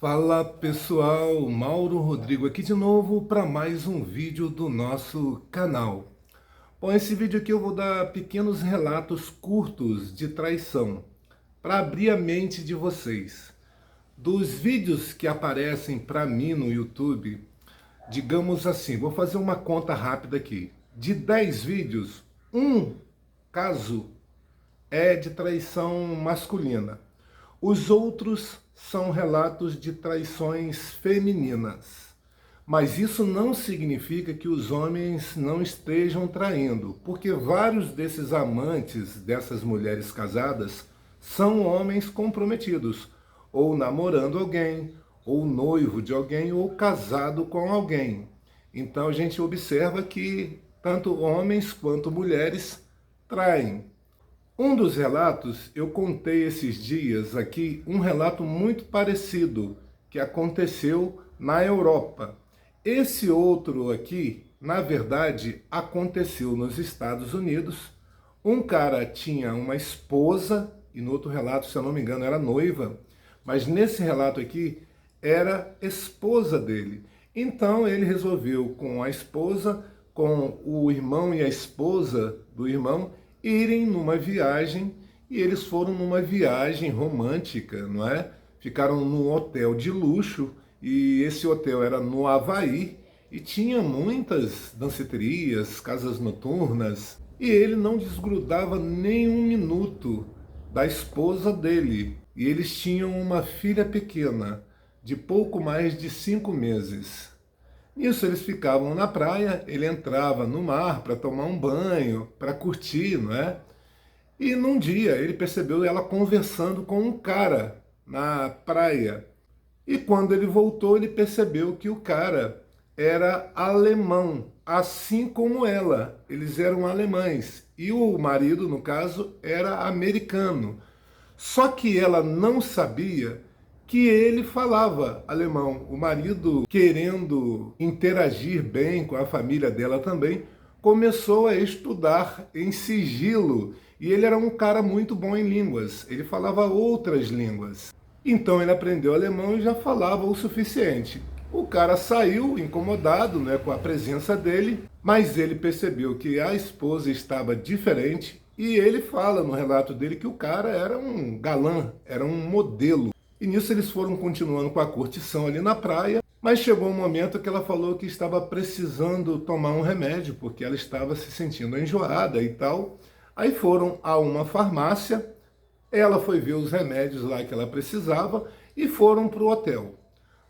Fala pessoal, Mauro Rodrigo aqui de novo para mais um vídeo do nosso canal. Bom, esse vídeo aqui eu vou dar pequenos relatos curtos de traição para abrir a mente de vocês. Dos vídeos que aparecem para mim no YouTube, digamos assim, vou fazer uma conta rápida aqui. De 10 vídeos, um caso é de traição masculina. Os outros são relatos de traições femininas. Mas isso não significa que os homens não estejam traindo, porque vários desses amantes dessas mulheres casadas são homens comprometidos, ou namorando alguém, ou noivo de alguém, ou casado com alguém. Então a gente observa que tanto homens quanto mulheres traem. Um dos relatos, eu contei esses dias aqui, um relato muito parecido que aconteceu na Europa. Esse outro aqui, na verdade, aconteceu nos Estados Unidos. Um cara tinha uma esposa, e no outro relato, se eu não me engano, era noiva, mas nesse relato aqui, era esposa dele. Então ele resolveu com a esposa, com o irmão e a esposa do irmão, irem numa viagem, e eles foram numa viagem romântica, não é? Ficaram num hotel de luxo, e esse hotel era no Havaí, e tinha muitas danceterias, casas noturnas, e ele não desgrudava nem um minuto da esposa dele. E eles tinham uma filha pequena, de pouco mais de 5 meses. Nisso eles ficavam na praia, ele entrava no mar para tomar um banho, para curtir, não é? E num dia ele percebeu ela conversando com um cara na praia. E quando ele voltou, ele percebeu que o cara era alemão, assim como ela. Eles eram alemães. E o marido, no caso, era americano. Só que ela não sabia que ele falava alemão. O marido, querendo interagir bem com a família dela também, começou a estudar em sigilo. E ele era um cara muito bom em línguas, ele falava outras línguas. Então ele aprendeu alemão e já falava o suficiente. O cara saiu incomodado, né, com a presença dele, mas ele percebeu que a esposa estava diferente e ele fala no relato dele que o cara era um galã, era um modelo. E nisso eles foram continuando com a curtição ali na praia, mas chegou um momento que ela falou que estava precisando tomar um remédio, porque ela estava se sentindo enjoada e tal. Aí foram a uma farmácia, ela foi ver os remédios lá que ela precisava e foram para o hotel.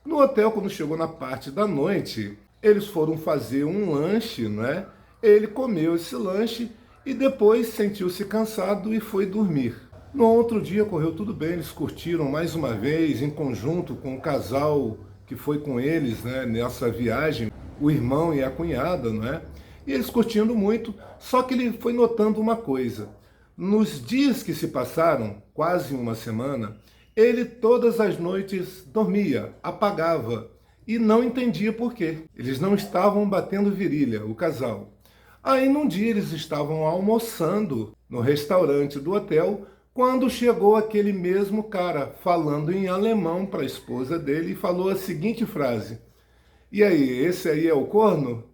No hotel, quando chegou na parte da noite, eles foram fazer um lanche, né? Ele comeu esse lanche e depois sentiu-se cansado e foi dormir. No outro dia correu tudo bem, eles curtiram mais uma vez, em conjunto com o casal que foi com eles, né, nessa viagem, o irmão e a cunhada, não é? E eles curtindo muito, só que ele foi notando uma coisa. Nos dias que se passaram, quase uma semana, ele todas as noites dormia, apagava, e não entendia por quê. Eles não estavam batendo virilha, o casal. Aí num dia eles estavam almoçando no restaurante do hotel, quando chegou aquele mesmo cara falando em alemão para a esposa dele e falou a seguinte frase: "E aí, esse aí é o corno?"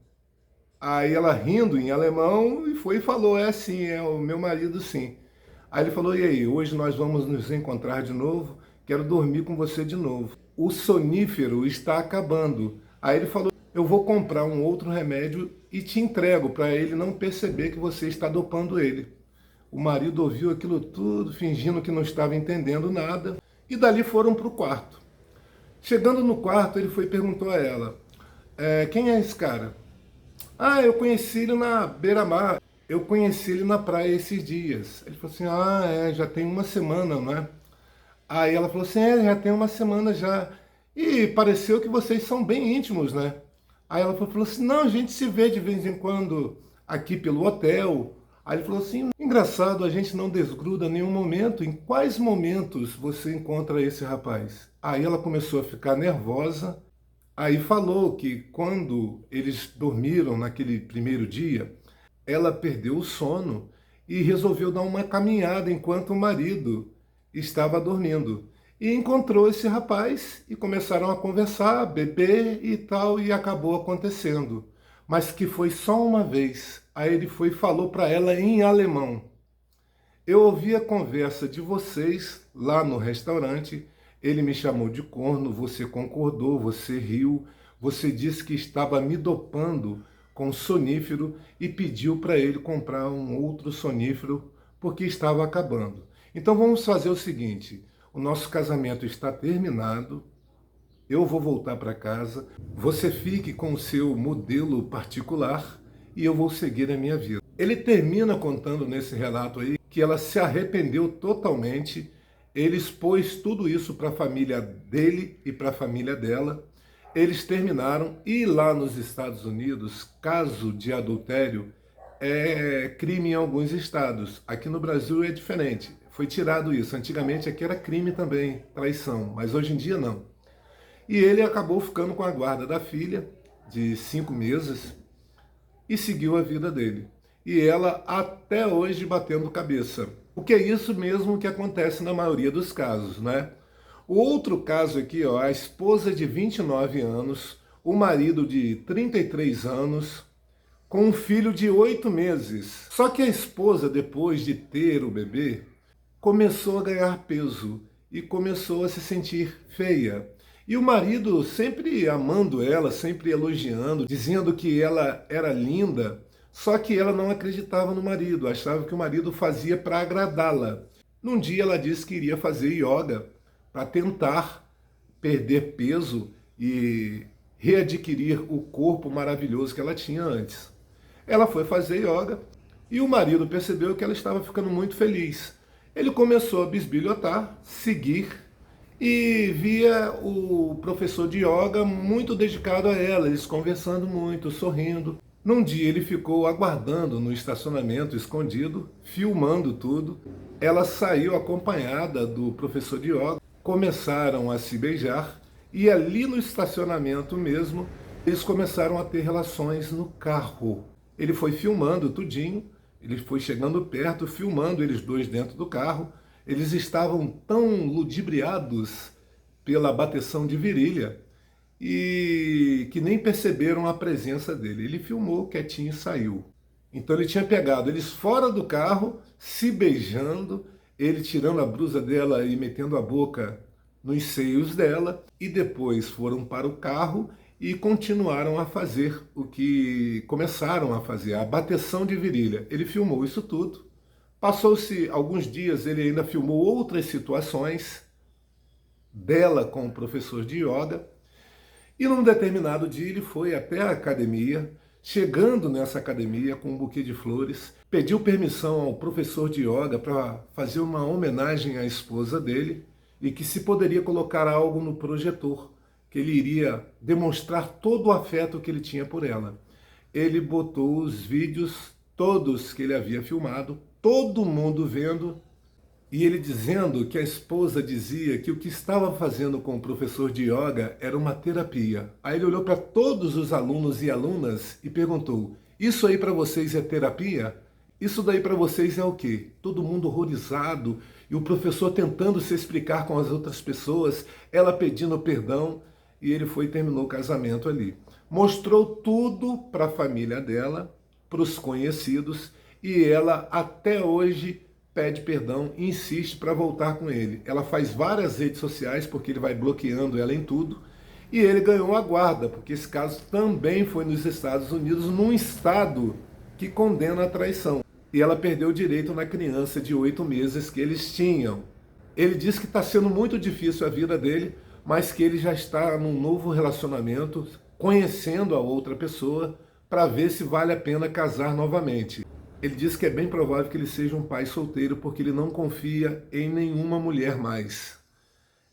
Aí ela rindo em alemão e foi e falou: "É sim, é o meu marido sim." Aí ele falou: "E aí, hoje nós vamos nos encontrar de novo, quero dormir com você de novo. O sonífero está acabando." Aí ele falou: "Eu vou comprar um outro remédio e te entrego para ele não perceber que você está dopando ele." O marido ouviu aquilo tudo, fingindo que não estava entendendo nada, e dali foram para o quarto. Chegando no quarto, ele foi e perguntou a ela: "Quem é esse cara?" "Ah, eu conheci ele na beira-mar, eu conheci ele na praia esses dias." Ele falou assim: "Ah, já tem uma semana, não é?" Aí ela falou assim: "Já tem uma semana já. E pareceu que vocês são bem íntimos, né?" Aí ela falou assim: "Não, a gente se vê de vez em quando aqui pelo hotel." Aí ele falou assim: "Engraçado, a gente não desgruda em nenhum momento. Em quais momentos você encontra esse rapaz?" Aí ela começou a ficar nervosa. Aí falou que quando eles dormiram naquele primeiro dia, ela perdeu o sono e resolveu dar uma caminhada enquanto o marido estava dormindo. E encontrou esse rapaz e começaram a conversar, beber e tal, e acabou acontecendo. Mas que foi só uma vez. Aí ele foi e falou para ela em alemão: eu ouvi a conversa de vocês lá no restaurante, ele me chamou de corno, você concordou, você riu, você disse que estava me dopando com sonífero e pediu para ele comprar um outro sonífero porque estava acabando. Então vamos fazer o seguinte, o nosso casamento está terminado, eu vou voltar para casa, você fique com o seu modelo particular e eu vou seguir a minha vida. Ele termina contando nesse relato aí que ela se arrependeu totalmente, ele expôs tudo isso para a família dele e para a família dela, eles terminaram e lá nos Estados Unidos, caso de adultério é crime em alguns estados. Aqui no Brasil é diferente, foi tirado isso. Antigamente aqui era crime também, traição, mas hoje em dia não. E ele acabou ficando com a guarda da filha, de 5 meses, e seguiu a vida dele. E ela até hoje batendo cabeça. O que é isso mesmo que acontece na maioria dos casos, né? O outro caso aqui, ó, a esposa de 29 anos, o marido de 33 anos, com um filho de 8 meses. Só que a esposa, depois de ter o bebê, começou a ganhar peso e começou a se sentir feia. E o marido sempre amando ela, sempre elogiando, dizendo que ela era linda, só que ela não acreditava no marido, achava que o marido fazia para agradá-la. Num dia ela disse que iria fazer yoga para tentar perder peso e readquirir o corpo maravilhoso que ela tinha antes. Ela foi fazer yoga e o marido percebeu que ela estava ficando muito feliz. Ele começou a bisbilhotar, seguir, e via o professor de yoga muito dedicado a ela, eles conversando muito, sorrindo. Num dia ele ficou aguardando no estacionamento, escondido, filmando tudo. Ela saiu acompanhada do professor de yoga, começaram a se beijar e ali no estacionamento mesmo, eles começaram a ter relações no carro. Ele foi filmando tudinho, ele foi chegando perto, filmando eles dois dentro do carro. Eles estavam tão ludibriados pela bateção de virilha e que nem perceberam a presença dele. Ele filmou quietinho e saiu. Então ele tinha pegado eles fora do carro, se beijando, ele tirando a blusa dela e metendo a boca nos seios dela, e depois foram para o carro e continuaram a fazer o que começaram a fazer, a bateção de virilha. Ele filmou isso tudo. Passou-se alguns dias, ele ainda filmou outras situações dela com o professor de yoga. E num determinado dia ele foi até a academia, chegando nessa academia com um buquê de flores, pediu permissão ao professor de yoga para fazer uma homenagem à esposa dele e que se poderia colocar algo no projetor, que ele iria demonstrar todo o afeto que ele tinha por ela. Ele botou os vídeos todos que ele havia filmado, todo mundo vendo, e ele dizendo que a esposa dizia que o que estava fazendo com o professor de yoga era uma terapia. Aí ele olhou para todos os alunos e alunas e perguntou: isso aí para vocês é terapia? Isso daí para vocês é o quê? Todo mundo horrorizado e o professor tentando se explicar com as outras pessoas, ela pedindo perdão, e ele foi e terminou o casamento ali. Mostrou tudo para a família dela, para os conhecidos, e ela até hoje pede perdão e insiste para voltar com ele. Ela faz várias redes sociais, porque ele vai bloqueando ela em tudo, e ele ganhou a guarda, porque esse caso também foi nos Estados Unidos, num estado que condena a traição. E ela perdeu o direito na criança de 8 meses que eles tinham. Ele diz que está sendo muito difícil a vida dele, mas que ele já está num novo relacionamento, conhecendo a outra pessoa, para ver se vale a pena casar novamente. Ele diz que é bem provável que ele seja um pai solteiro, porque ele não confia em nenhuma mulher mais.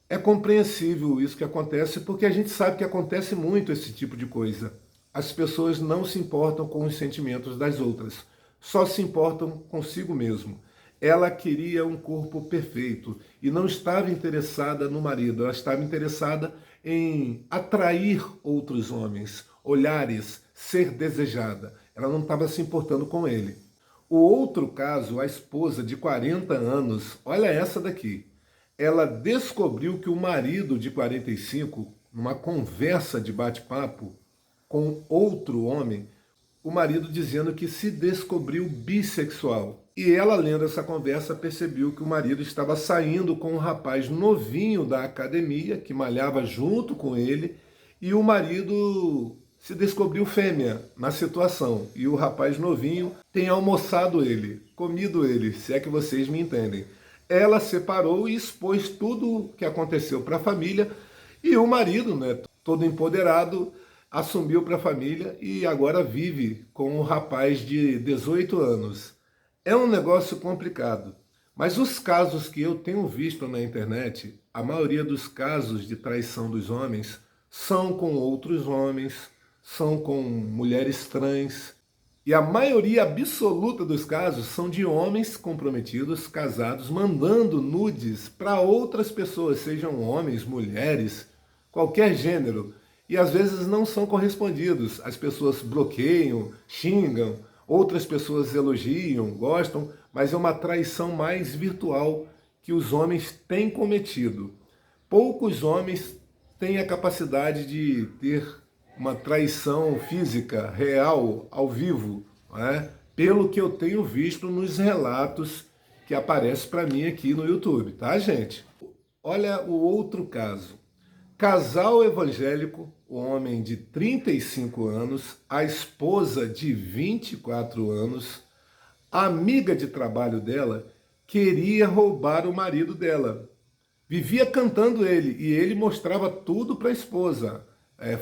É compreensível isso que acontece, porque a gente sabe que acontece muito esse tipo de coisa. As pessoas não se importam com os sentimentos das outras, só se importam consigo mesmo. Ela queria um corpo perfeito e não estava interessada no marido, ela estava interessada em atrair outros homens, olhares, ser desejada. Ela não estava se importando com ele. O outro caso, a esposa de 40 anos, olha essa daqui. ela descobriu que o marido de 45, numa conversa de bate-papo com outro homem, o marido dizendo que se descobriu bissexual. E ela, lendo essa conversa, percebeu que o marido estava saindo com um rapaz novinho da academia, que malhava junto com ele, e o marido se descobriu fêmea na situação. E o rapaz novinho tem almoçado ele, comido ele, se é que vocês me entendem. Ela separou e expôs tudo o que aconteceu para a família, e o marido, né, todo empoderado, assumiu para a família e agora vive com um rapaz de 18 anos. É um negócio complicado, mas os casos que eu tenho visto na internet, a maioria dos casos de traição dos homens são com outros homens, são com mulheres trans, e a maioria absoluta dos casos são de homens comprometidos, casados, mandando nudes para outras pessoas, sejam homens, mulheres, qualquer gênero, e às vezes não são correspondidos. As pessoas bloqueiam, xingam, outras pessoas elogiam, gostam, mas é uma traição mais virtual que os homens têm cometido. Poucos homens têm a capacidade de ter uma traição física, real, ao vivo, né? Pelo que eu tenho visto nos relatos que aparecem para mim aqui no YouTube, tá, gente? Olha o outro caso. Casal evangélico, o homem de 35 anos, a esposa de 24 anos, a amiga de trabalho dela, queria roubar o marido dela. Vivia cantando ele, e ele mostrava tudo para a esposa,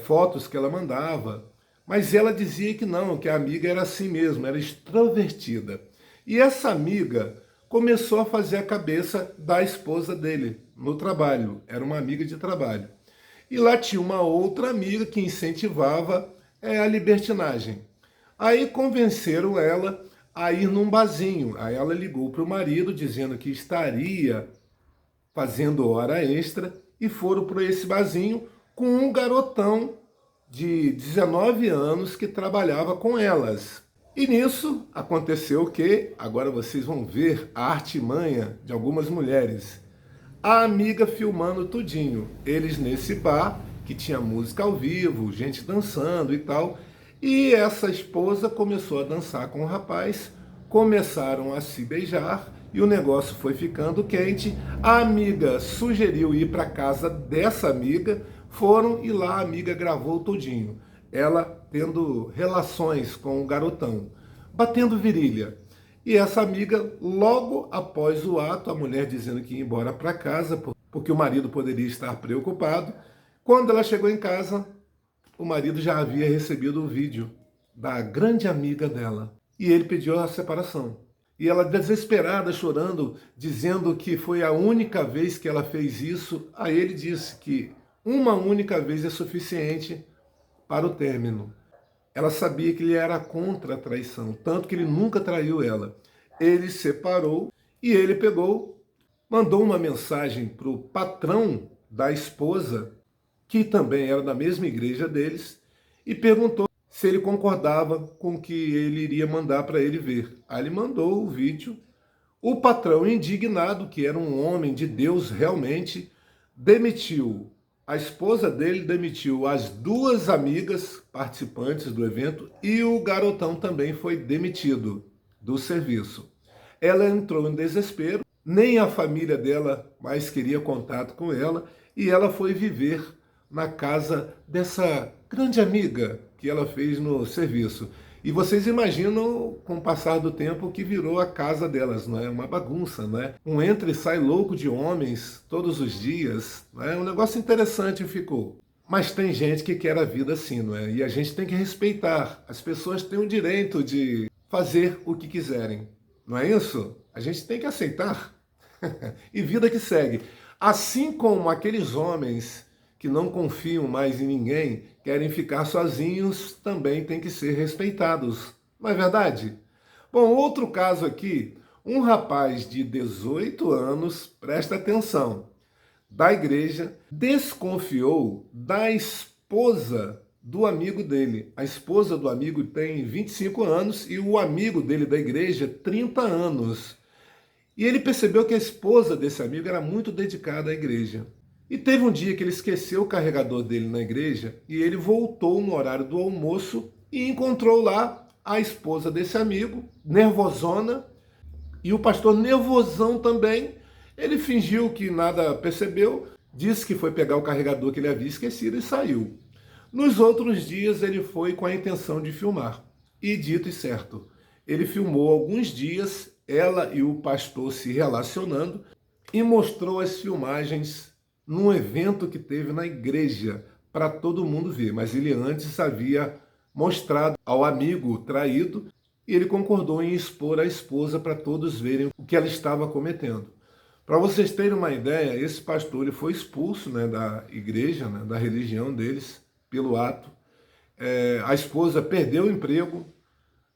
fotos que ela mandava. Mas ela dizia que não, que a amiga era assim mesmo, era extrovertida. E essa amiga começou a fazer a cabeça da esposa dele no trabalho, era uma amiga de trabalho. E lá tinha uma outra amiga que incentivava a libertinagem. Aí convenceram ela a ir num barzinho. Aí ela ligou para o marido dizendo que estaria fazendo hora extra e foram para esse barzinho com um garotão de 19 anos que trabalhava com elas. E nisso aconteceu que, agora vocês vão ver a artimanha de algumas mulheres. A amiga filmando tudinho, eles nesse bar, que tinha música ao vivo, gente dançando e tal, e essa esposa começou a dançar com o rapaz, começaram a se beijar, e o negócio foi ficando quente. A amiga sugeriu ir para casa dessa amiga, foram e lá a amiga gravou tudinho, ela tendo relações com o garotão, batendo virilha. E essa amiga, logo após o ato, a mulher dizendo que ia embora para casa, porque o marido poderia estar preocupado. Quando ela chegou em casa, o marido já havia recebido o vídeo da grande amiga dela. E ele pediu a separação. E ela, desesperada, chorando, dizendo que foi a única vez que ela fez isso, a ele disse que uma única vez é suficiente para o término. Ela sabia que ele era contra a traição, tanto que ele nunca traiu ela. Ele separou e ele pegou, mandou uma mensagem para o patrão da esposa, que também era da mesma igreja deles, e perguntou se ele concordava com o que ele iria mandar para ele ver. Aí ele mandou o vídeo. O patrão, indignado, que era um homem de Deus realmente, demitiu. A esposa dele demitiu as duas amigas participantes do evento e o garotão também foi demitido do serviço. Ela entrou em desespero, nem a família dela mais queria contato com ela e ela foi viver na casa dessa grande amiga que ela fez no serviço. E vocês imaginam, com o passar do tempo, que virou a casa delas, não é? Uma bagunça, não é? Um entra e sai louco de homens todos os dias, não é? Um negócio interessante ficou. Mas tem gente que quer a vida assim, não é? E a gente tem que respeitar. As pessoas têm o direito de fazer o que quiserem, não é isso? A gente tem que aceitar. E vida que segue. Assim como aqueles homens que não confiam mais em ninguém, querem ficar sozinhos, também tem que ser respeitados. Não é verdade? Bom, outro caso aqui, um rapaz de 18 anos, presta atenção, da igreja, desconfiou da esposa do amigo dele. A esposa do amigo tem 25 anos e o amigo dele da igreja, 30 anos. E ele percebeu que a esposa desse amigo era muito dedicada à igreja. E teve um dia que ele esqueceu o carregador dele na igreja e ele voltou no horário do almoço e encontrou lá a esposa desse amigo, nervosona, e o pastor nervosão também. Ele fingiu que nada percebeu, disse que foi pegar o carregador que ele havia esquecido e saiu. Nos outros dias ele foi com a intenção de filmar. E dito e certo, ele filmou alguns dias ela e o pastor se relacionando e mostrou as filmagens num evento que teve na igreja para todo mundo ver. Mas ele antes havia mostrado ao amigo traído e ele concordou em expor a esposa para todos verem o que ela estava cometendo. Para vocês terem uma ideia, esse pastor ele foi expulso, da igreja, da religião deles, pelo ato. A esposa perdeu o emprego,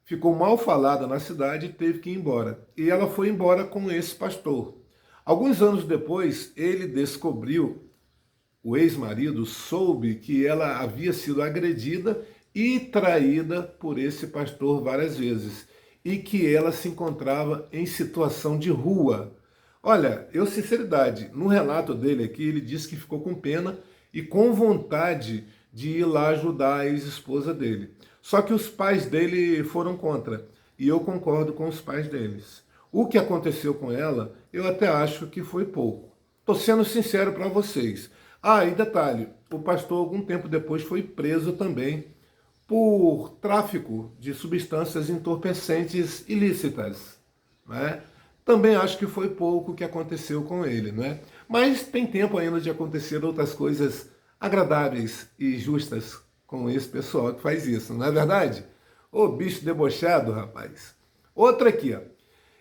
ficou mal falada na cidade e teve que ir embora. E ela foi embora com esse pastor. Alguns anos depois, ele descobriu, o ex-marido soube que ela havia sido agredida e traída por esse pastor várias vezes e que ela se encontrava em situação de rua. Olha, sinceridade, no relato dele aqui, ele disse que ficou com pena e com vontade de ir lá ajudar a ex-esposa dele. Só que os pais dele foram contra, e eu concordo com os pais deles. O que aconteceu com ela, eu até acho que foi pouco. Estou sendo sincero para vocês. E detalhe, o pastor algum tempo depois foi preso também por tráfico de substâncias entorpecentes ilícitas, né? Também acho que foi pouco o que aconteceu com ele, né? Mas tem tempo ainda de acontecer outras coisas agradáveis e justas com esse pessoal que faz isso, não é verdade? Ô bicho debochado, rapaz. Outra aqui, ó.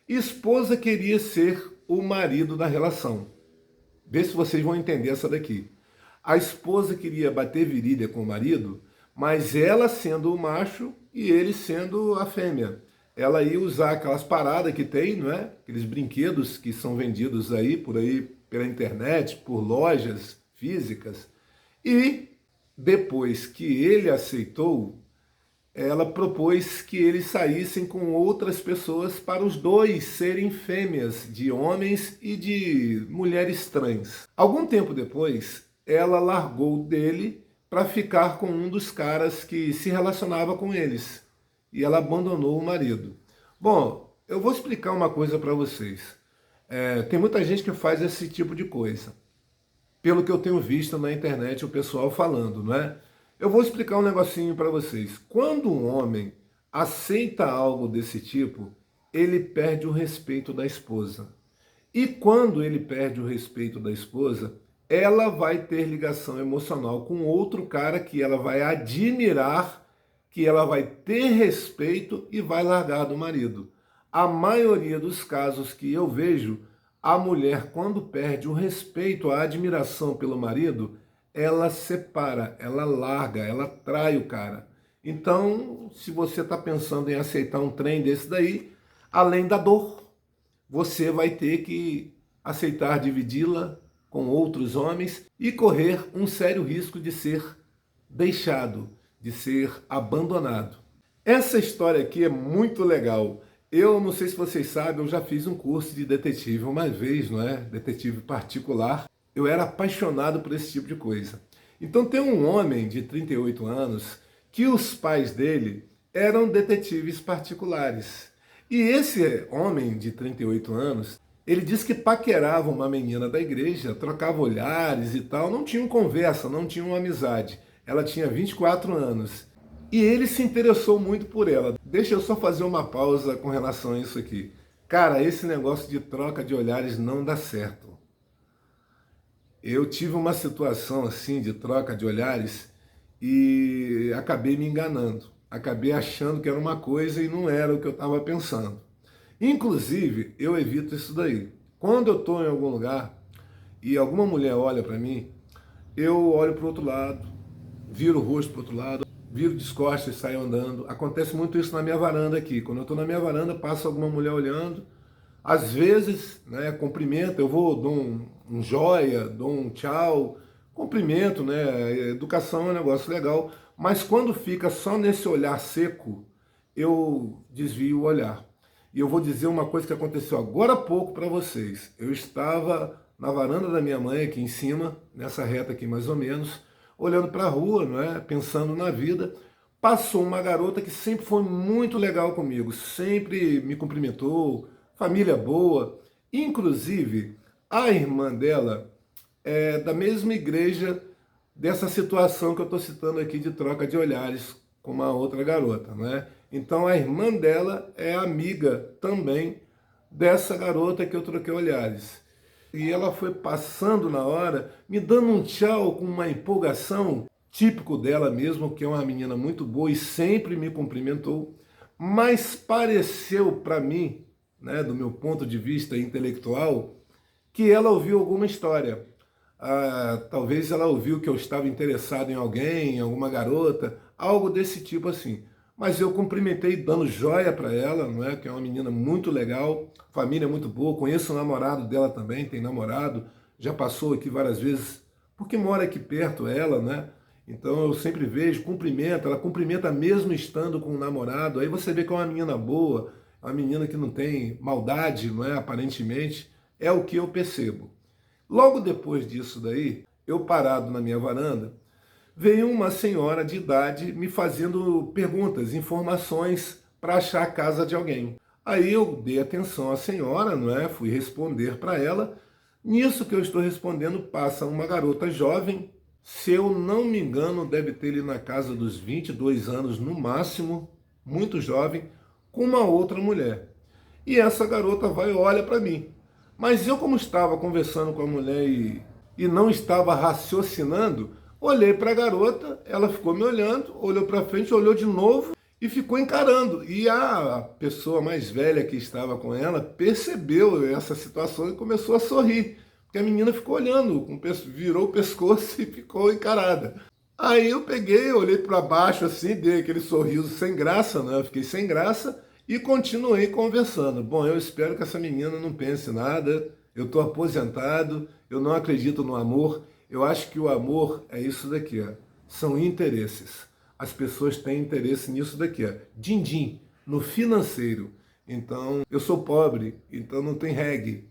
Esposa queria ser o marido da relação. Vê se vocês vão entender essa daqui. A esposa queria bater virilha com o marido, mas ela sendo o macho e ele sendo a fêmea. Ela ia usar aquelas paradas que tem, não é? Aqueles brinquedos que são vendidos aí pela internet, por lojas físicas. E depois que ele aceitou, ela propôs que eles saíssem com outras pessoas para os dois serem fêmeas de homens e de mulheres trans. Algum tempo depois, ela largou dele para ficar com um dos caras que se relacionava com eles. E ela abandonou o marido. Bom, eu vou explicar uma coisa para vocês. Tem muita gente que faz esse tipo de coisa. Pelo que eu tenho visto na internet o pessoal falando, não é? Eu vou explicar um negocinho para vocês. Quando um homem aceita algo desse tipo, ele perde o respeito da esposa. E quando ele perde o respeito da esposa, ela vai ter ligação emocional com outro cara que ela vai admirar, que ela vai ter respeito e vai largar do marido. A maioria dos casos que eu vejo, a mulher, quando perde o respeito, a admiração pelo marido, ela separa, ela larga, ela trai o cara. Então, se você está pensando em aceitar um trem desse daí, além da dor, você vai ter que aceitar dividi-la com outros homens e correr um sério risco de ser deixado, de ser abandonado. Essa história aqui é muito legal. Eu não sei se vocês sabem, eu já fiz um curso de detetive uma vez, não é? Detetive particular. Eu era apaixonado por esse tipo de coisa. Então tem um homem de 38 anos que os pais dele eram detetives particulares. E esse homem de 38 anos, ele disse que paquerava uma menina da igreja, trocava olhares e tal, não tinham conversa, não tinham amizade. Ela tinha 24 anos. E ele se interessou muito por ela. Deixa eu só fazer uma pausa com relação a isso aqui. Cara, esse negócio de troca de olhares não dá certo. Eu tive uma situação assim de troca de olhares e acabei me enganando. Acabei achando que era uma coisa e não era o que eu estava pensando. Inclusive, eu evito isso daí. Quando eu estou em algum lugar e alguma mulher olha para mim, eu olho para o outro lado, viro o rosto para o outro lado, viro de costas e saio andando. Acontece muito isso na minha varanda aqui. Quando eu estou na minha varanda, passa alguma mulher olhando. Às vezes, cumprimento, eu vou, dou um joia, dou um tchau, cumprimento, educação é um negócio legal. Mas quando fica só nesse olhar seco, eu desvio o olhar. E eu vou dizer uma coisa que aconteceu agora há pouco para vocês. Eu estava na varanda da minha mãe, aqui em cima, nessa reta aqui mais ou menos, olhando para a rua, não é? Pensando na vida. Passou uma garota que sempre foi muito legal comigo, sempre me cumprimentou, família boa. Inclusive, a irmã dela é da mesma igreja dessa situação que eu estou citando aqui de troca de olhares com uma outra garota, né? Então a irmã dela é amiga também dessa garota que eu troquei olhares. E ela foi passando na hora, me dando um tchau com uma empolgação, típico dela mesmo, que é uma menina muito boa e sempre me cumprimentou, mas pareceu para mim, né, do meu ponto de vista intelectual, que ela ouviu alguma história. Talvez ela ouviu que eu estava interessado em alguém, em alguma garota, algo desse tipo assim. Mas eu cumprimentei dando joia para ela, não é? Que é uma menina muito legal, família muito boa, conheço o namorado dela também, tem namorado, já passou aqui várias vezes, porque mora aqui perto ela, né? Então eu sempre vejo, cumprimento, ela cumprimenta mesmo estando com o namorado, aí você vê que é uma menina boa, uma menina que não tem maldade, não é? Aparentemente, é o que eu percebo. Logo depois disso daí, eu parado na minha varanda, veio uma senhora de idade me fazendo perguntas, informações para achar a casa de alguém. Aí eu dei atenção à senhora, não é? Fui responder para ela. Nisso que eu estou respondendo, passa uma garota jovem, se eu não me engano, deve ter ali na casa dos 22 anos no máximo, muito jovem, com uma outra mulher. E essa garota vai e olha para mim. Mas eu, como estava conversando com a mulher e não estava raciocinando, olhei para a garota, ela ficou me olhando, olhou para frente, olhou de novo e ficou encarando. E a pessoa mais velha que estava com ela percebeu essa situação e começou a sorrir. Porque a menina ficou olhando, virou o pescoço e ficou encarada. Aí eu peguei, olhei para baixo assim, dei aquele sorriso sem graça, né? Eu fiquei sem graça e continuei conversando. Bom, eu espero que essa menina não pense nada, eu estou aposentado, eu não acredito no amor. Eu acho que o amor é isso daqui, ó. São interesses. As pessoas têm interesse nisso daqui, ó. Din-din, no financeiro. Então, eu sou pobre, então não tem reggae,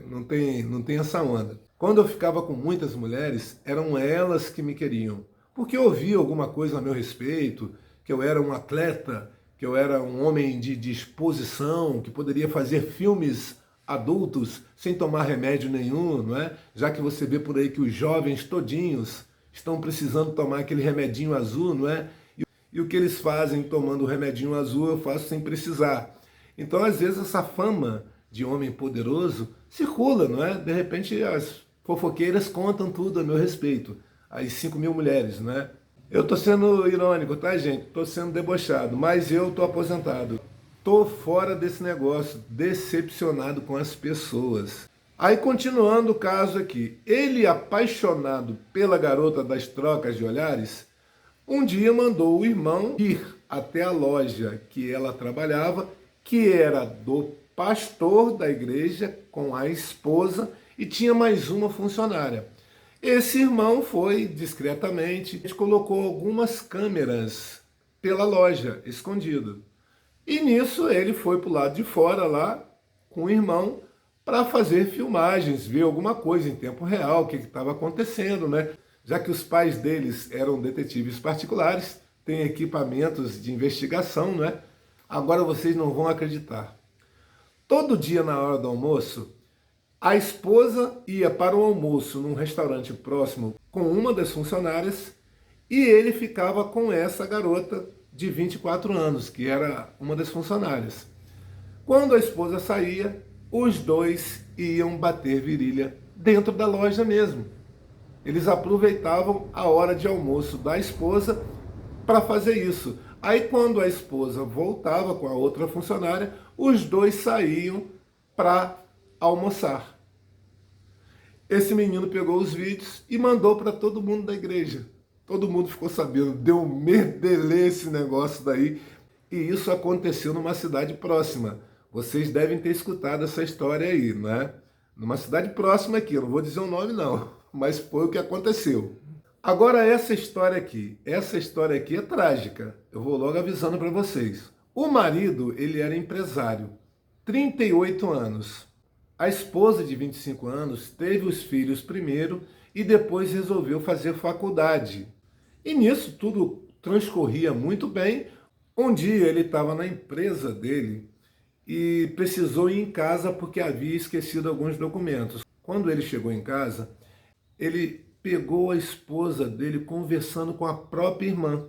não tem essa onda. Quando eu ficava com muitas mulheres, eram elas que me queriam. Porque eu ouvia alguma coisa a meu respeito, que eu era um atleta, que eu era um homem de exposição, que poderia fazer filmes adultos sem tomar remédio nenhum, não é? Já que você vê por aí que os jovens todinhos estão precisando tomar aquele remedinho azul, não é? E o que eles fazem tomando o remedinho azul eu faço sem precisar. Então, às vezes, essa fama de homem poderoso circula, não é? De repente, as fofoqueiras contam tudo a meu respeito. As 5.000 mulheres, não é? Eu tô sendo irônico, tá, gente? Tô sendo debochado, mas eu tô aposentado. Tô fora desse negócio, decepcionado com as pessoas. Aí, continuando o caso aqui, ele, apaixonado pela garota das trocas de olhares, um dia mandou o irmão ir até a loja que ela trabalhava, que era do pastor da igreja com a esposa e tinha mais uma funcionária. Esse irmão foi discretamente, colocou algumas câmeras pela loja, escondido. E nisso ele foi para o lado de fora lá com o irmão para fazer filmagens, ver alguma coisa em tempo real, o que estava acontecendo, né? Já que os pais deles eram detetives particulares, têm equipamentos de investigação, né? Agora vocês não vão acreditar. Todo dia na hora do almoço, a esposa ia para o almoço num restaurante próximo com uma das funcionárias e ele ficava com essa garota de 24 anos, que era uma das funcionárias. Quando a esposa saía, os dois iam bater virilha dentro da loja mesmo. Eles aproveitavam a hora de almoço da esposa para fazer isso. Aí quando a esposa voltava com a outra funcionária, os dois saíam para almoçar. Esse menino pegou os vídeos e mandou para todo mundo da igreja. Todo mundo ficou sabendo, deu merdelê esse negócio daí. E isso aconteceu numa cidade próxima. Vocês devem ter escutado essa história aí, não é? Numa cidade próxima aqui, eu não vou dizer o nome não, mas foi o que aconteceu. Agora essa história aqui é trágica. Eu vou logo avisando para vocês. O marido, ele era empresário. 38 anos. A esposa de 25 anos teve os filhos primeiro e depois resolveu fazer faculdade. E nisso tudo transcorria muito bem. Um dia ele estava na empresa dele e precisou ir em casa porque havia esquecido alguns documentos. Quando ele chegou em casa, ele pegou a esposa dele conversando com a própria irmã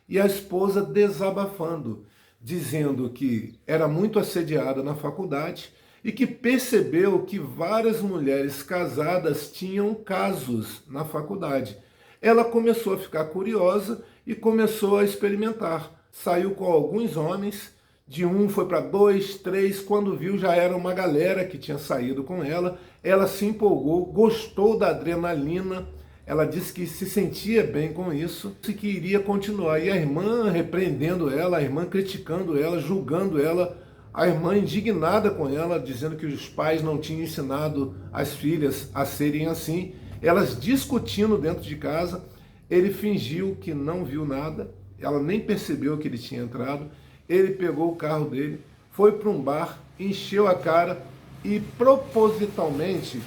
e a esposa desabafando, dizendo que era muito assediada na faculdade e que percebeu que várias mulheres casadas tinham casos na faculdade. Ela começou a ficar curiosa e começou a experimentar. Saiu com alguns homens, de um foi para dois, três, quando viu já era uma galera que tinha saído com ela. Ela se empolgou, gostou da adrenalina, ela disse que se sentia bem com isso e que iria continuar. E a irmã repreendendo ela, a irmã criticando ela, julgando ela, a irmã indignada com ela, dizendo que os pais não tinham ensinado as filhas a serem assim. Elas discutindo dentro de casa, ele fingiu que não viu nada, ela nem percebeu que ele tinha entrado. Ele pegou o carro dele, foi para um bar, encheu a cara e propositalmente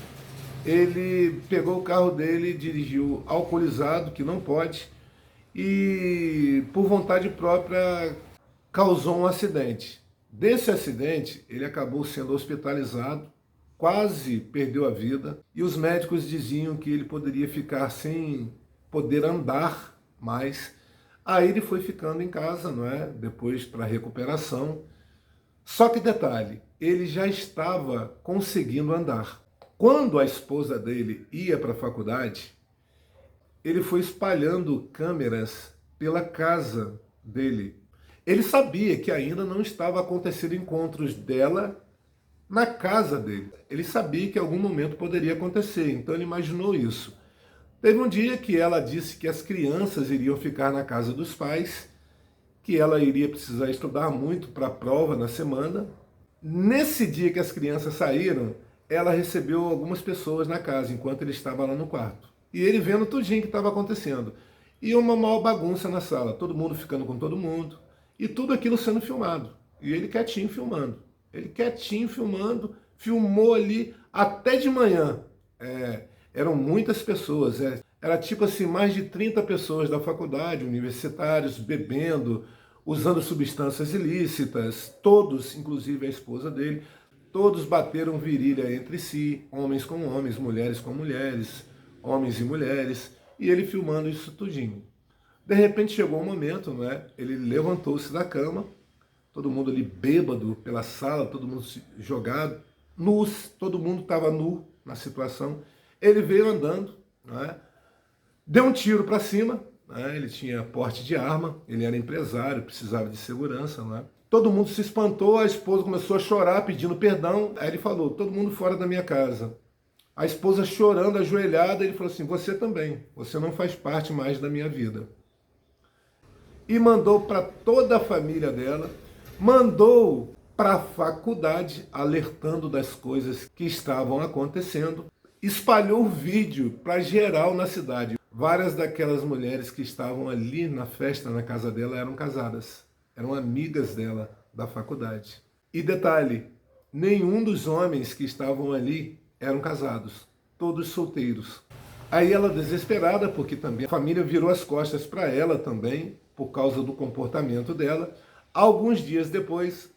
ele pegou o carro dele, dirigiu alcoolizado, que não pode, e por vontade própria causou um acidente. Desse acidente, ele acabou sendo hospitalizado, quase perdeu a vida, e os médicos diziam que ele poderia ficar sem poder andar mais. Aí ele foi ficando em casa, não é? Depois para recuperação. Só que detalhe, ele já estava conseguindo andar. Quando a esposa dele ia para a faculdade, ele foi espalhando câmeras pela casa dele. Ele sabia que ainda não estava acontecendo encontros dela na casa dele. Ele sabia que em algum momento poderia acontecer, então ele imaginou isso. Teve um dia que ela disse que as crianças iriam ficar na casa dos pais, que ela iria precisar estudar muito para a prova na semana. Nesse dia que as crianças saíram, ela recebeu algumas pessoas na casa, enquanto ele estava lá no quarto. E ele vendo tudinho que estava acontecendo. E uma maior bagunça na sala, todo mundo ficando com todo mundo, e tudo aquilo sendo filmado. E ele quietinho filmando. Ele quietinho filmando, filmou ali até de manhã. Eram muitas pessoas, era tipo assim, mais de 30 pessoas da faculdade, universitários, bebendo, usando substâncias ilícitas, todos, inclusive a esposa dele, todos bateram virilha entre si, homens com homens, mulheres com mulheres, homens e mulheres, e ele filmando isso tudinho. De repente chegou um momento, não é? Ele levantou-se da cama, todo mundo ali bêbado pela sala, todo mundo jogado, nus, todo mundo estava nu na situação. Ele veio andando, não é? Deu um tiro para cima, né? Ele tinha porte de arma, ele era empresário, precisava de segurança, não é? Todo mundo se espantou, a esposa começou a chorar, pedindo perdão. Aí ele falou, todo mundo fora da minha casa. A esposa chorando, ajoelhada, ele falou assim, você também, você não faz parte mais da minha vida. E mandou para toda a família dela, mandou para a faculdade, alertando das coisas que estavam acontecendo, espalhou o vídeo para geral na cidade. Várias daquelas mulheres que estavam ali na festa na casa dela eram casadas, eram amigas dela da faculdade. E detalhe, nenhum dos homens que estavam ali eram casados, todos solteiros. Aí ela desesperada, porque também a família virou as costas para ela também, por causa do comportamento dela. Alguns dias depois,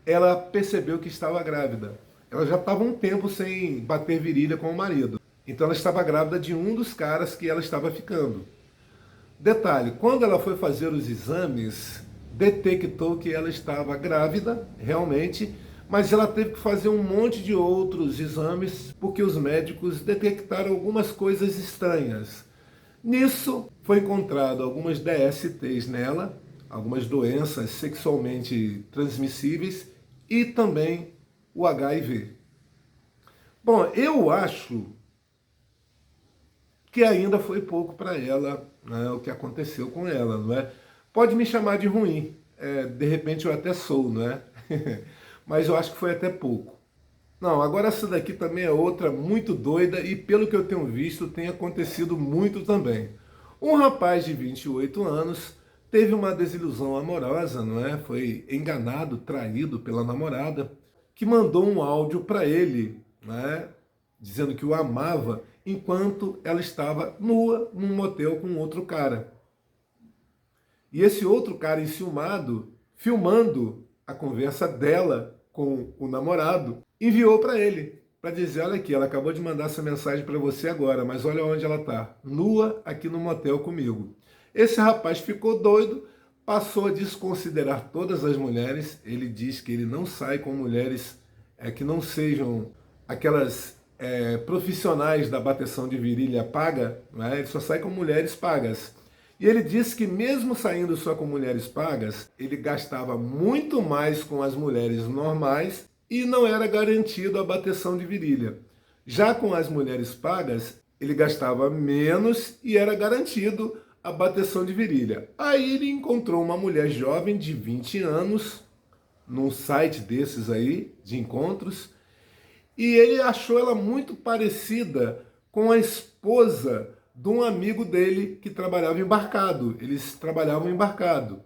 ela percebeu que estava grávida. Ela já estava um tempo sem bater virilha com o marido. Então ela estava grávida de um dos caras que ela estava ficando. Detalhe, quando ela foi fazer os exames, detectou que ela estava grávida, realmente, mas ela teve que fazer um monte de outros exames, porque os médicos detectaram algumas coisas estranhas. Nisso, foi encontrado algumas DSTs nela, algumas doenças sexualmente transmissíveis e também o HIV. Bom, eu acho que ainda foi pouco para ela, né, o que aconteceu com ela, não é? Pode me chamar de ruim, de repente eu até sou, não é? Mas eu acho que foi até pouco. Não, agora essa daqui também é outra muito doida e pelo que eu tenho visto tem acontecido muito também. Um rapaz de 28 anos teve uma desilusão amorosa, não é? Foi enganado, traído pela namorada. que mandou um áudio para ele, né, dizendo que o amava, enquanto ela estava nua num motel com outro cara. E esse outro cara enciumado, filmando a conversa dela com o namorado, enviou para ele, para dizer, olha aqui, ela acabou de mandar essa mensagem para você agora, mas olha onde ela está, nua aqui no motel comigo. Esse rapaz ficou doido, passou a desconsiderar todas as mulheres. Ele diz que ele não sai com mulheres que não sejam aquelas profissionais da bateção de virilha paga, né? Ele só sai com mulheres pagas. E ele disse que mesmo saindo só com mulheres pagas, ele gastava muito mais com as mulheres normais e não era garantido a bateção de virilha. Já com as mulheres pagas, ele gastava menos e era garantido a bateção de virilha. Aí ele encontrou uma mulher jovem de 20 anos, num site desses aí, de encontros, e ele achou ela muito parecida com a esposa de um amigo dele que trabalhava embarcado. Eles trabalhavam embarcado.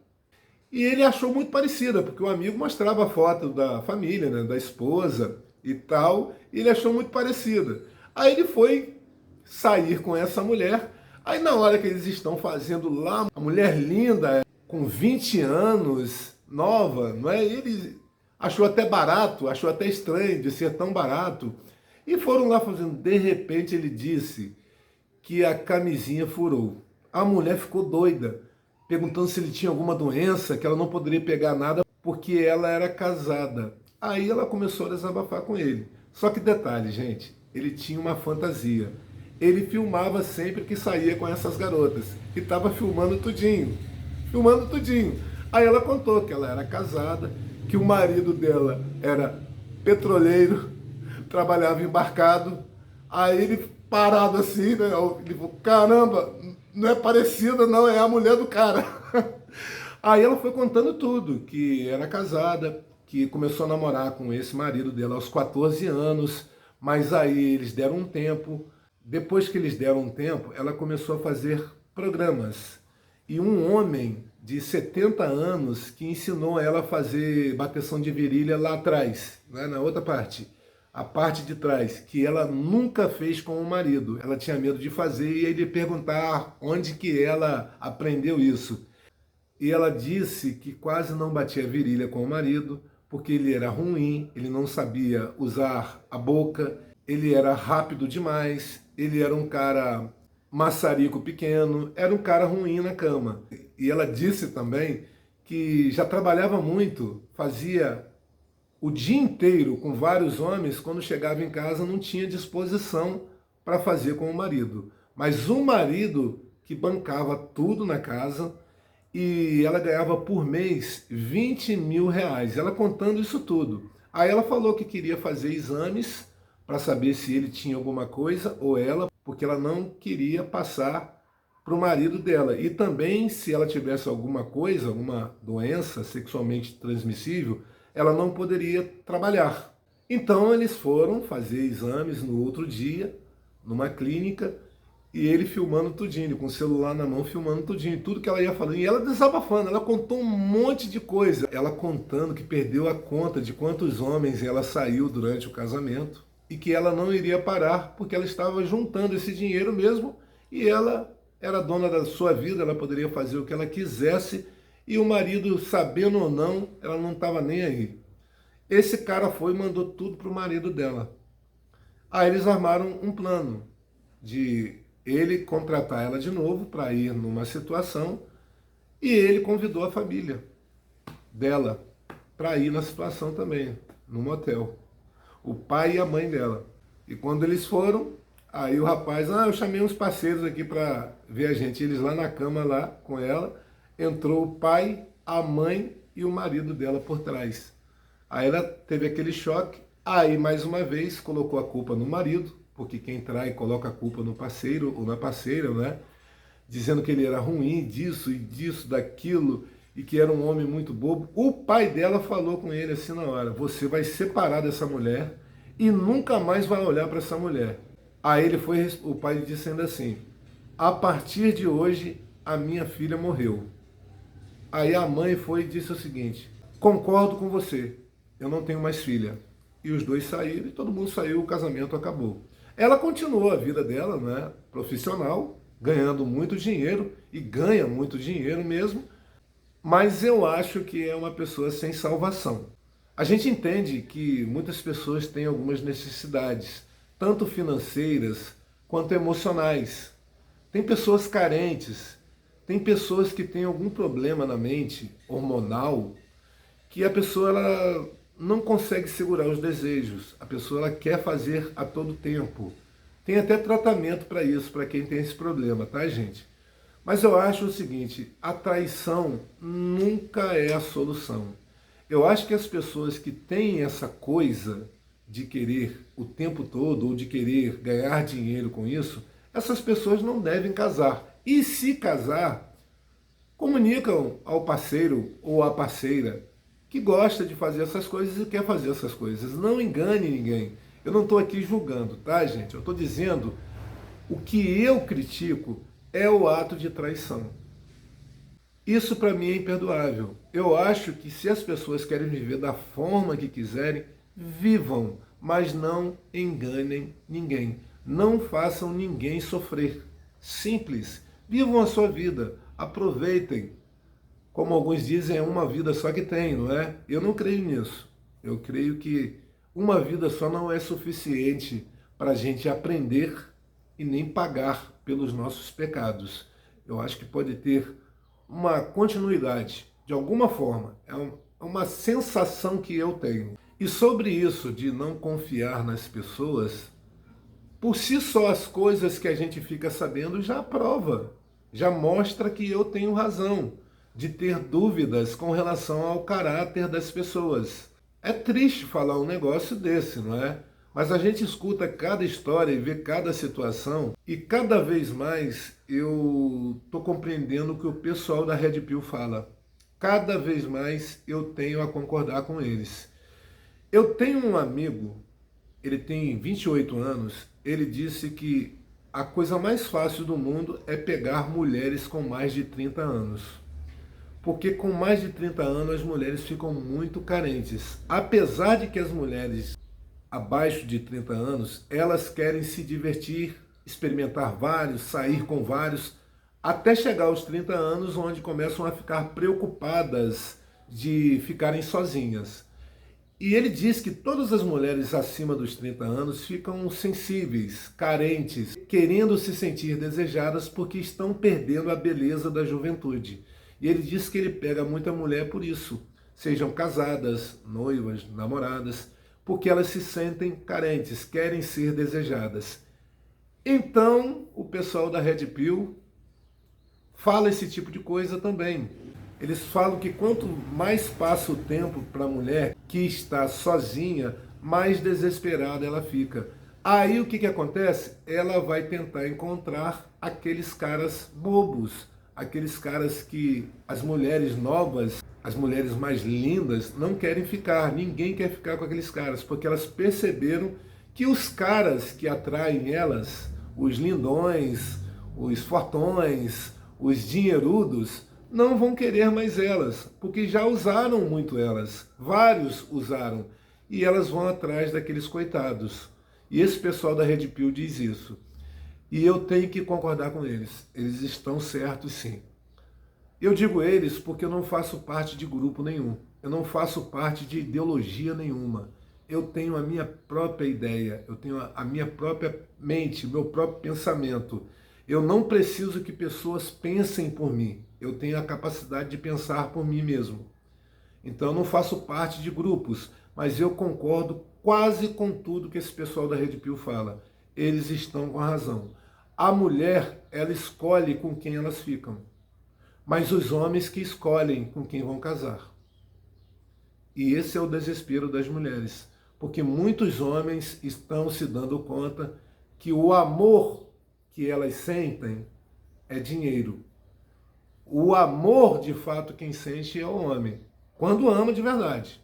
E ele achou muito parecida, porque o amigo mostrava a foto da família, né, da esposa e tal, e ele achou muito parecida. Aí ele foi sair com essa mulher. Aí na hora que eles estão fazendo lá, a mulher linda, com 20 anos, nova, não é? Ele achou até barato, achou até estranho de ser tão barato. E foram lá fazendo. De repente ele disse que a camisinha furou. A mulher ficou doida, perguntando se ele tinha alguma doença, que ela não poderia pegar nada porque ela era casada. Aí ela começou a desabafar com ele. Só que detalhe, gente, ele tinha uma fantasia. Ele filmava sempre que saía com essas garotas. E estava filmando tudinho. Filmando tudinho. Aí ela contou que ela era casada, que o marido dela era petroleiro, trabalhava embarcado. Aí ele, parado assim, né? Ele falou, caramba, não é parecida não, é a mulher do cara. Aí ela foi contando tudo, que era casada, que começou a namorar com esse marido dela aos 14 anos, mas aí eles deram um tempo. Depois que eles deram um tempo, ela começou a fazer programas. E um homem de 70 anos que ensinou ela a fazer bateção de virilha lá atrás, né, na outra parte. A parte de trás, que ela nunca fez com o marido. Ela tinha medo de fazer e ele perguntar onde que ela aprendeu isso. E ela disse que quase não batia virilha com o marido, porque ele era ruim, ele não sabia usar a boca, ele era rápido demais, ele era um cara maçarico pequeno, era um cara ruim na cama. E ela disse também que já trabalhava muito, fazia o dia inteiro com vários homens, quando chegava em casa não tinha disposição para fazer com o marido. Mas o marido que bancava tudo na casa, e ela ganhava por mês 20 mil reais, ela contando isso tudo. Aí ela falou que queria fazer exames para saber se ele tinha alguma coisa, ou ela, porque ela não queria passar para o marido dela. E também, se ela tivesse alguma coisa, alguma doença sexualmente transmissível, ela não poderia trabalhar. Então eles foram fazer exames no outro dia, numa clínica, e ele filmando tudinho, com o celular na mão, filmando tudinho, tudo que ela ia falando. E ela desabafando, ela contou um monte de coisa. Ela contando que perdeu a conta de quantos homens ela saiu durante o casamento e que ela não iria parar porque ela estava juntando esse dinheiro mesmo e ela era dona da sua vida, ela poderia fazer o que ela quisesse e o marido, sabendo ou não, ela não estava nem aí. Esse cara foi e mandou tudo para o marido dela. Aí eles armaram um plano de ele contratar ela de novo para ir numa situação e ele convidou a família dela para ir na situação também, no motel. O pai e a mãe dela. E quando eles foram, aí o rapaz, eu chamei uns parceiros aqui para ver a gente. Eles lá na cama, lá com ela, entrou o pai, a mãe e o marido dela por trás. Aí ela teve aquele choque, aí mais uma vez colocou a culpa no marido, porque quem trai coloca a culpa no parceiro ou na parceira, né? Dizendo que ele era ruim, disso e disso, daquilo, e que era um homem muito bobo. O pai dela falou com ele assim na hora, você vai separar dessa mulher e nunca mais vai olhar para essa mulher. Aí ele foi, o pai disse ainda assim, a partir de hoje a minha filha morreu. Aí a mãe foi e disse o seguinte, concordo com você, eu não tenho mais filha. e os dois saíram, e todo mundo saiu, o casamento acabou. Ela continuou a vida dela, né, profissional, ganhando muito dinheiro, e ganha muito dinheiro mesmo, mas eu acho que é uma pessoa sem salvação. A gente entende que muitas pessoas têm algumas necessidades, tanto financeiras quanto emocionais. Tem pessoas carentes, tem pessoas que têm algum problema na mente, hormonal, que a pessoa ela não consegue segurar os desejos. A pessoa ela quer fazer a todo tempo. Tem até tratamento para isso, para quem tem esse problema, tá, gente? Mas eu acho o seguinte, a traição nunca é a solução. Eu acho que as pessoas que têm essa coisa de querer o tempo todo, ou de querer ganhar dinheiro com isso, essas pessoas não devem casar. E se casar, comunicam ao parceiro ou à parceira que gosta de fazer essas coisas e quer fazer essas coisas. Não engane ninguém. Eu não estou aqui julgando, tá, gente? Eu estou dizendo o que eu critico é o ato de traição. Isso para mim é imperdoável. Eu acho que se as pessoas querem viver da forma que quiserem, vivam, mas não enganem ninguém. Não façam ninguém sofrer. Simples. Vivam a sua vida. Aproveitem. Como alguns dizem, é uma vida só que tem, não é? Eu não creio nisso. Eu creio que uma vida só não é suficiente para a gente aprender e nem pagar pelos nossos pecados. Eu acho que pode ter uma continuidade, de alguma forma. É uma sensação que eu tenho. E sobre isso de não confiar nas pessoas, por si só as coisas que a gente fica sabendo já prova, já mostra que eu tenho razão de ter dúvidas com relação ao caráter das pessoas. É triste falar um negócio desse, não é? Mas a gente escuta cada história e vê cada situação e cada vez mais eu estou compreendendo o que o pessoal da Red Pill fala. Cada vez mais eu tenho a concordar com eles. Eu tenho um amigo, ele tem 28 anos, ele disse que a coisa mais fácil do mundo é pegar mulheres com mais de 30 anos. Porque com mais de 30 anos as mulheres ficam muito carentes. Apesar de que as mulheres abaixo de 30 anos, elas querem se divertir, experimentar vários, sair com vários, até chegar aos 30 anos, onde começam a ficar preocupadas de ficarem sozinhas. E ele diz que todas as mulheres acima dos 30 anos ficam sensíveis, carentes, querendo se sentir desejadas porque estão perdendo a beleza da juventude. E ele diz que ele pega muita mulher por isso, sejam casadas, noivas, namoradas, porque elas se sentem carentes, querem ser desejadas. Então, o pessoal da Red Pill fala esse tipo de coisa também. Eles falam que quanto mais passa o tempo para a mulher que está sozinha, mais desesperada ela fica. Aí o que acontece? Ela vai tentar encontrar aqueles caras bobos, aqueles caras que as mulheres novas, as mulheres mais lindas, não querem ficar. Ninguém quer ficar com aqueles caras, porque elas perceberam que os caras que atraem elas, os lindões, os fortões, os dinheirudos, não vão querer mais elas, porque já usaram muito elas. Vários usaram. E elas vão atrás daqueles coitados. E esse pessoal da Red Pill diz isso. E eu tenho que concordar com eles. Eles estão certos, sim. Eu digo eles porque eu não faço parte de grupo nenhum. Eu não faço parte de ideologia nenhuma. Eu tenho a minha própria ideia, eu tenho a minha própria mente, meu próprio pensamento. Eu não preciso que pessoas pensem por mim. Eu tenho a capacidade de pensar por mim mesmo. Então eu não faço parte de grupos, mas eu concordo quase com tudo que esse pessoal da Red Pill fala. Eles estão com a razão. A mulher, ela escolhe com quem elas ficam, mas os homens que escolhem com quem vão casar. E esse é o desespero das mulheres, porque muitos homens estão se dando conta que o amor que elas sentem é dinheiro. O amor, de fato, quem sente é o homem, quando ama de verdade.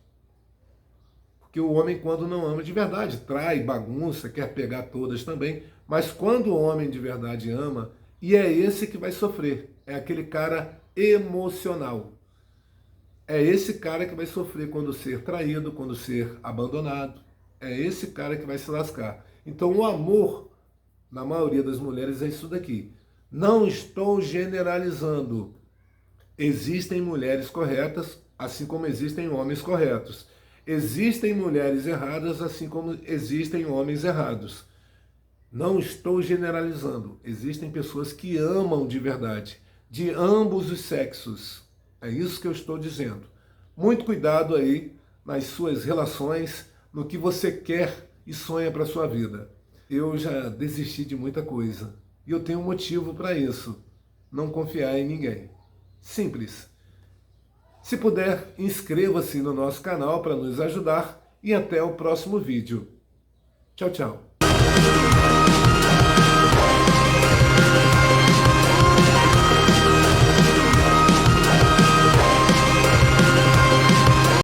Porque o homem, quando não ama de verdade, trai, bagunça, quer pegar todas também. Mas quando o homem de verdade ama, e é esse que vai sofrer, é aquele cara emocional. É esse cara que vai sofrer quando ser traído, quando ser abandonado. é esse cara que vai se lascar. Então o amor, na maioria das mulheres, é isso daqui. Não estou generalizando. Existem mulheres corretas, assim como existem homens corretos. Existem mulheres erradas, assim como existem homens errados. Não estou generalizando. Existem pessoas que amam de verdade, de ambos os sexos. É isso que eu estou dizendo. Muito cuidado aí nas suas relações, no que você quer e sonha para a sua vida. Eu já desisti de muita coisa e eu tenho um motivo para isso. Não confiar em ninguém. Simples. Se puder, inscreva-se no nosso canal para nos ajudar e até o próximo vídeo. Tchau, tchau.